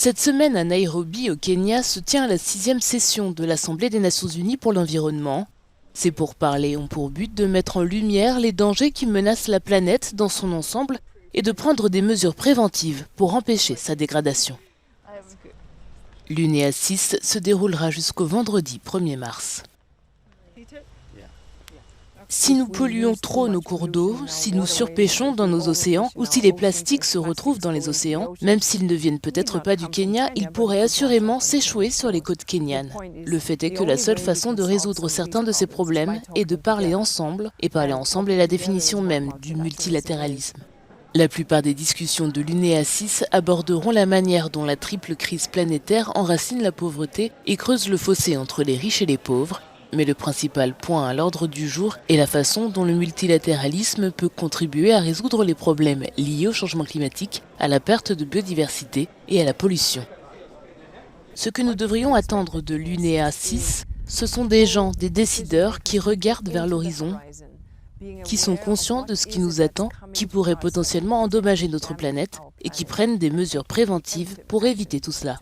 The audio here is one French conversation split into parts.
Cette semaine à Nairobi, au Kenya, se tient la 6e session de l'Assemblée des Nations Unies pour l'environnement. Ces pourparlers ont pour but de mettre en lumière les dangers qui menacent la planète dans son ensemble et de prendre des mesures préventives pour empêcher sa dégradation. L'UNEA 6 se déroulera jusqu'au vendredi 1er mars. Si nous polluons trop nos cours d'eau, si nous surpêchons dans nos océans ou si les plastiques se retrouvent dans les océans, même s'ils ne viennent peut-être pas du Kenya, ils pourraient assurément s'échouer sur les côtes kenyanes. Le fait est que la seule façon de résoudre certains de ces problèmes est de parler ensemble, et parler ensemble est la définition même du multilatéralisme. La plupart des discussions de l'UNEA 6 aborderont la manière dont la triple crise planétaire enracine la pauvreté et creuse le fossé entre les riches et les pauvres. Mais le principal point à l'ordre du jour est la façon dont le multilatéralisme peut contribuer à résoudre les problèmes liés au changement climatique, à la perte de biodiversité et à la pollution. Ce que nous devrions attendre de l'UNEA 6, ce sont des gens, des décideurs qui regardent vers l'horizon, qui sont conscients de ce qui nous attend, qui pourrait potentiellement endommager notre planète et qui prennent des mesures préventives pour éviter tout cela.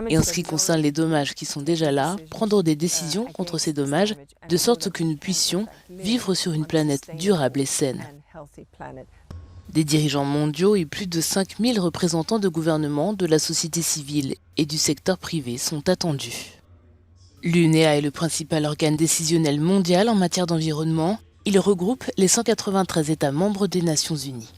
Et en ce qui concerne les dommages qui sont déjà là, prendre des décisions contre ces dommages, de sorte que nous puissions vivre sur une planète durable et saine. Des dirigeants mondiaux et plus de 5000 représentants de gouvernements, de la société civile et du secteur privé sont attendus. L'UNEA est le principal organe décisionnel mondial en matière d'environnement. Il regroupe les 193 États membres des Nations Unies.